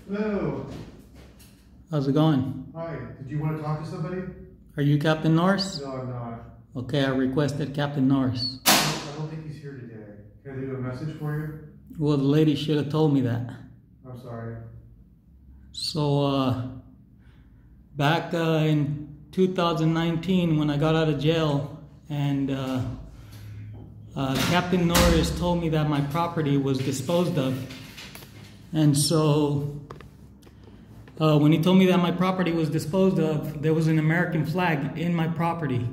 Hello. How's it going? Hi. Did you want to talk to somebody? Are you Captain Norris? No, I'm not. Okay, I requested Captain Norris. I don't think he's here today. Can I leave a message for you? Well, the lady should have told me that. I'm sorry. So, back in 2019 when I got out of jail and Captain Norris told me that my property was disposed of. And so when he told me that my property was disposed of, there was an American flag in my property.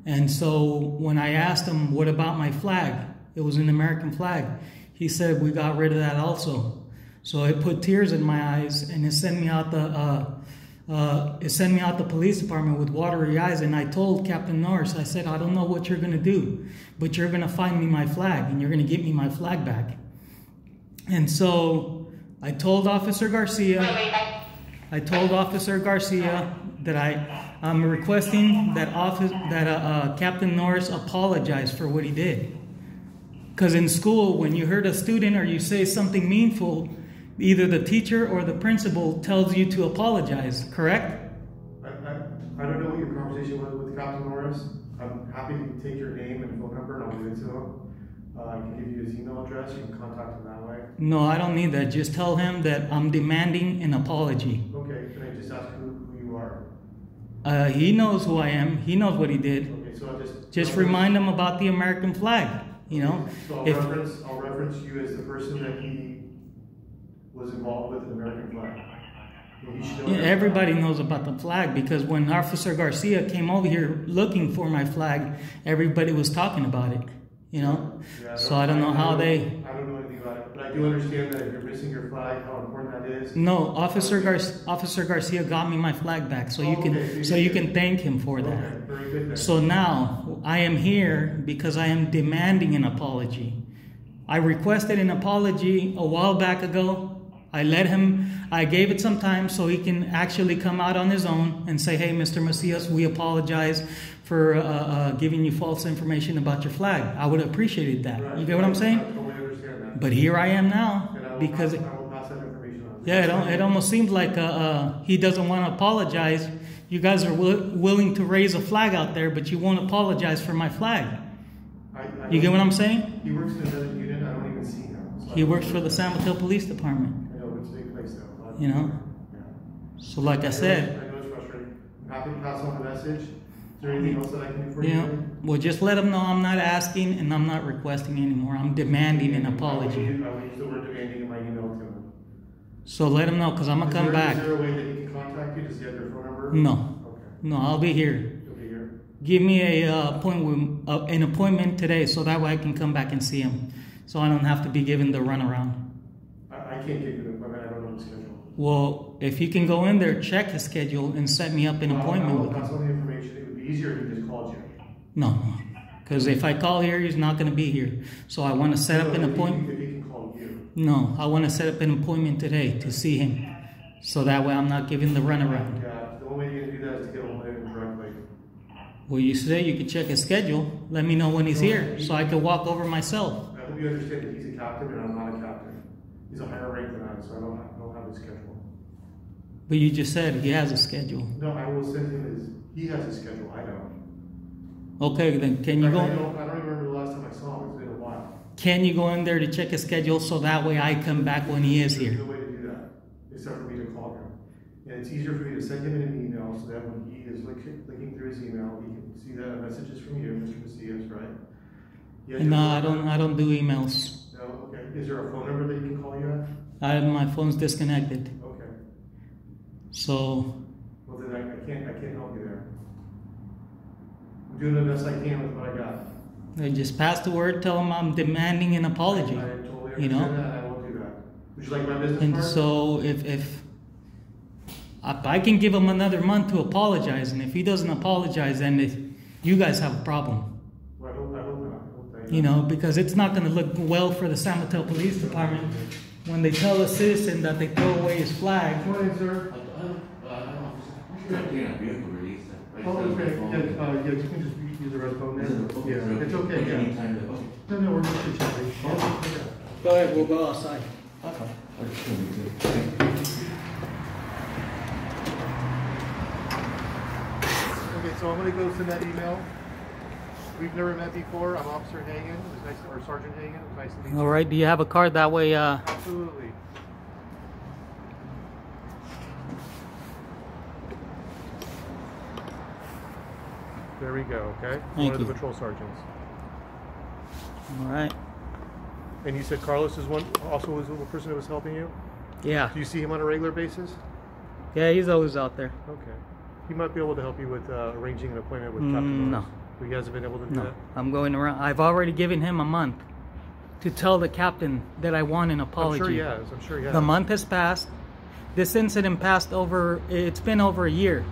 And so when I asked him, what about my flag? It was an American flag. He said, we got rid of that also. So it put tears in my eyes, and it sent me out the police department with watery eyes. And I told Captain Norris, I said, I don't know what you're gonna do, but you're gonna find me my flag, and you're gonna get me my flag back. And so I told Officer Garcia that I'm requesting that Captain Norris apologize for what he did. Because in school, when you hurt a student or you say something meaningful, either the teacher or the principal tells you to apologize, correct? I don't know what your conversation was with Captain Norris. I'm happy to take your name and phone number and I'll give it to him. I can give you his email address. You can contact him that way. No, I don't need that. Just tell him that I'm demanding an apology. Okay, can I just ask who you are? He knows who I am. He knows what he did. Okay, so I'll just remind him about the American flag, you know? So I'll reference you as the person that he was involved with the American flag. Yeah, everybody knows about the flag because when Officer Garcia came over here looking for my flag, everybody was talking about it, you know? Yeah, so I don't know how they... I don't know anything about it, but I do understand that if you're missing your flag, how important that is. No, Officer Garcia got me my flag back, so you can thank him for that. Okay, very good then. So now I am here because I am demanding an apology. I requested an apology a while back ago. I gave it some time so he can actually come out on his own and say, hey, Mr. Macias, we apologize for giving you false information about your flag. I would have appreciated that. Right. You get what I'm saying? I totally understand that. But here I am now because I will pass that information on. yeah, it almost seems like he doesn't want to apologize. You guys are willing to raise a flag out there, but you won't apologize for my flag. You get what I'm saying? He works in another unit. I don't even see him. So He works for the San Mateo Police Department. I know it's a big place though. You know? Yeah. So like I said... I know it's frustrating. I'm happy to pass on the message. Is there anything else that I can do for you? Yeah. Well, just let him know I'm not asking and I'm not requesting anymore. I'm demanding an apology. I will use the word demanding in my email to him. So let him know because I'm going to come back. Is there a way that he can contact you? Does he have your phone number? No. Okay. No, I'll be here. You'll be here. Give me an appointment today so that way I can come back and see him. So I don't have to be given the runaround. I can't give you an appointment. I don't know the schedule. Well, if you can go in there, check his schedule and set me up an appointment with I'll pass him. on the information. It would be easier if he just called you. No, because if I call here, he's not going to be here. So I want to set up an appointment. If he can call you. No, I want to set up an appointment today to see him. So that way I'm not giving the runaround. Yeah, the only way you can do that is to get a hold of him directly. Well, you say you could check his schedule. Let me know when he's here so I can walk over myself. I hope you understand that he's a captain and I'm not a captain. He's a higher rank than I am, so I don't have his schedule. But you just said he has a schedule. No, I will send him he has a schedule, I don't. Okay, then can you I go? don't remember the last time I saw him, it's been a while. Can you go in there to check his schedule so that way I come back when he is There's here? no way to do that, except for me to call him. And it's easier for me to send him an email so that when he is looking through his email, he can see that a message is from you, Mr. Macias, right? No, I don't do emails. No, okay. Is there a phone number that he can call you at? My phone's disconnected. Okay. So, Well, then I can't help you there. I'm doing the best I can with what I got. just pass the word, tell him I'm demanding an apology. I totally understand You know? that, and I won't do that. Would you like my business And card? so if I can give him another month to apologize, and if he doesn't apologize, then you guys have a problem. Well, I hope not. I hope that You know, because it's not going to look well for the San Mateo Police Department when they tell a citizen that they throw away his flag. Good morning, sir. I'm getting a vehicle release. Oh, okay. Yeah, you can just use the red phone there. Yeah, it's okay. Yeah. No, we're just chatting. Go ahead, we'll go outside. Okay. So I'm gonna go send that email. We've never met before. I'm Officer Hagan. It was nice, or Sergeant Hagan. It was nice to meet you. All right. Do you have a card that way? Absolutely. There we go. Okay. Thank One of you. the patrol sergeants. All right. And you said Carlos is one, also was the person who was helping you. Yeah. Do you see him on a regular basis? Yeah. He's always out there. Okay. He might be able to help you with arranging an appointment with Captain No. Norris. But he hasn't been able to do No. that. I'm going around. I've already given him a month to tell the captain that I want an apology. I'm sure he has. I'm sure he has. The month has passed. This incident passed over, it's been over a year.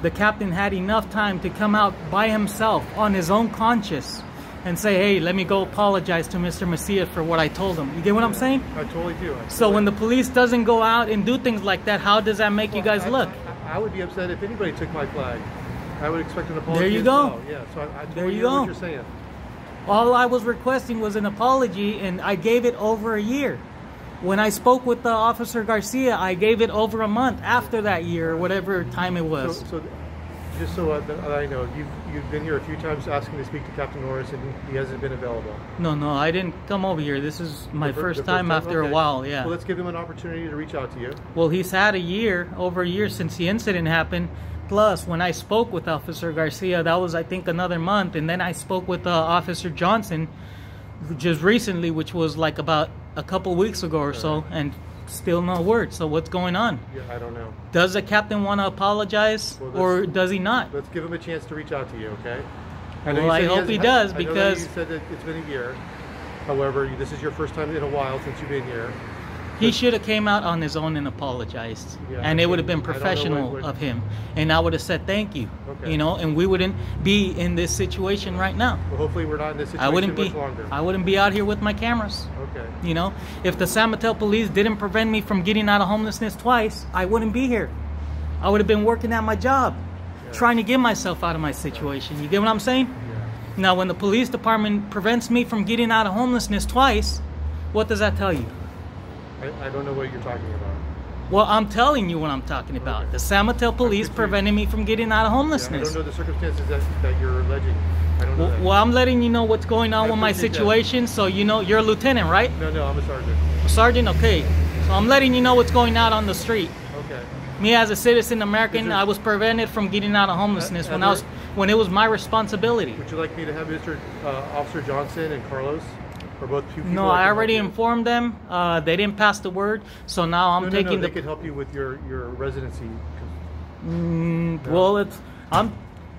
The captain had enough time to come out by himself on his own conscience and say, hey, let me go apologize to Mr. Macias for what I told him. You get what I'm saying? I totally do. So when the police doesn't go out and do things like that, how does that make you guys look? I would be upset if anybody took my flag. I would expect an apology. There you as go. well. Yeah, so I totally There you hear go. what you're saying. All I was requesting was an apology, and I gave it over a year. When I spoke with Officer Garcia, I gave it over a month after that year, or whatever time it was. So just so that I know, you've been here a few times asking to speak to Captain Norris, and he hasn't been available. No, I didn't come over here. This is my The first time after Okay. a while, yeah. Well, let's give him an opportunity to reach out to you. Well, he's had over a year since the incident happened. Plus, when I spoke with Officer Garcia, that was, I think, another month. And then I spoke with Officer Johnson just recently, which was like about a couple weeks ago or so, and still no word. So what's going on? Yeah, I don't know. Does the captain want to apologize, Well, or does he not? Let's give him a chance to reach out to you, okay? Well, I hope he does, I know that because you said that it's been a year. However, this is your first time in a while since you've been here. He should have came out on his own and apologized, Yeah, and it would have been I don't know professional what- of him, and I would have said thank you, Okay. you know, and we wouldn't be in this situation right now. Well, hopefully we're not in this situation I wouldn't be. much longer. I wouldn't be out here with my cameras. Okay. You know, if the San Mateo police didn't prevent me from getting out of homelessness twice, I wouldn't be here. I would have been working at my job, trying to get myself out of my situation. You get what I'm saying? Yeah. Now, when the police department prevents me from getting out of homelessness twice, what does that tell you? I don't know what you're talking about. Well, I'm telling you what I'm talking about. Okay. The San Mateo police confused. prevented me from getting out of Yeah, I homelessness. don't know the circumstances that you're alleging. I don't know that. Well, I'm letting you know what's going on I with my appreciate that. situation, so you know, you're a lieutenant, right? No, I'm a sergeant. Sergeant, okay. So I'm letting you know what's going on the street. Okay. Me as a citizen American, Is there- I was prevented from getting out of homelessness and when it was my responsibility. Would you like me to have Mr. Officer Johnson and Carlos, or both two people? No, that I can already help you? informed them. They didn't pass the word, so now I'm No, taking they the. could help you with your residency. Well,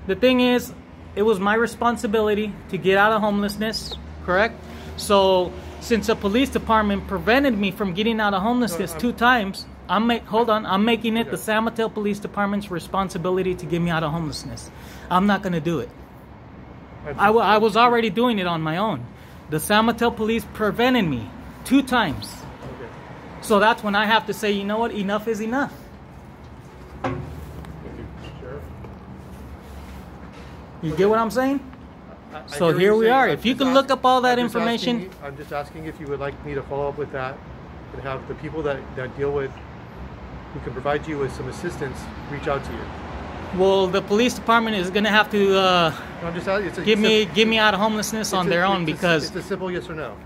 the thing is, it was my responsibility to get out of homelessness, correct? So since the police department prevented me from getting out of homelessness two times, I'm making it the San Mateo Police Department's responsibility to get me out of homelessness. I'm not going to do it. I was already doing it on my own. The San Mateo Police prevented me 2 times. Okay. So that's when I have to say, you know what, enough is enough. Sheriff? You get what I'm saying? I So hear what here you're we saying. are. I'm If you just can look up all that I'm just information. I'm just asking if you would like me to follow up with that and have the people that deal with, who can provide you with some assistance, reach out to you. Well, the police department is going to have to I'm just asking. give me out of homelessness on their own, because it's a simple yes or no.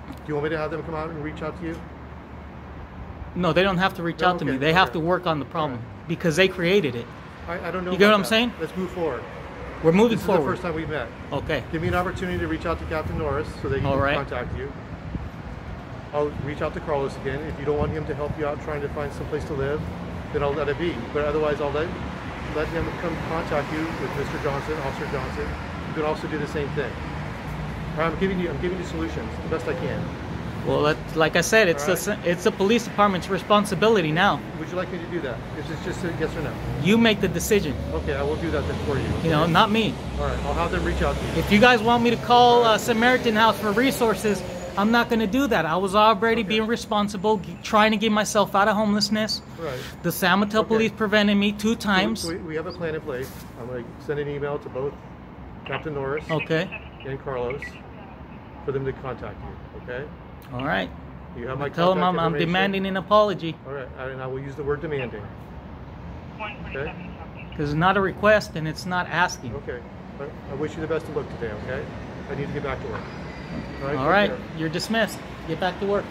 Do you want me to have them come out and reach out to you? no, they don't have to reach out to me. Okay, They have okay. to work on the problem because they created it. I don't know. You get about what I'm that. saying? Let's move forward. We're moving This is the forward. first time we've met. Okay. Give me an opportunity to reach out to Captain Norris so that he All can right. contact you. I'll reach out to Carlos again. If you don't want him to help you out trying to find some place to live, then I'll let it be. But otherwise, I'll let him come contact you with Mr. Johnson, Officer Johnson. You can also do the same thing. All right, I'm giving you solutions the best I can. Well, that's, like I said, it's All right. it's the police department's responsibility now. Would you like me to do that? Is this just a yes or no? You make the decision. Okay, I will do that then for you. You know, not me. All right, I'll have them reach out to you. If you guys want me to call Samaritan House for resources, I'm not going to do that. I was already being responsible, trying to get myself out of homelessness. Right. The San Mateo Okay. police prevented me 2 times. So we have a plan in place. I'm going to send an email to both Captain Norris Okay. and Carlos for them to contact you. Okay? All right. You have my Tell them contact I'm information. demanding an apology. All right, and I will use the word demanding. Okay? This is not a request and it's not asking. Okay. I wish you the best of luck today, okay? I need to get back to work. All take right, care. you're dismissed. Get back to work.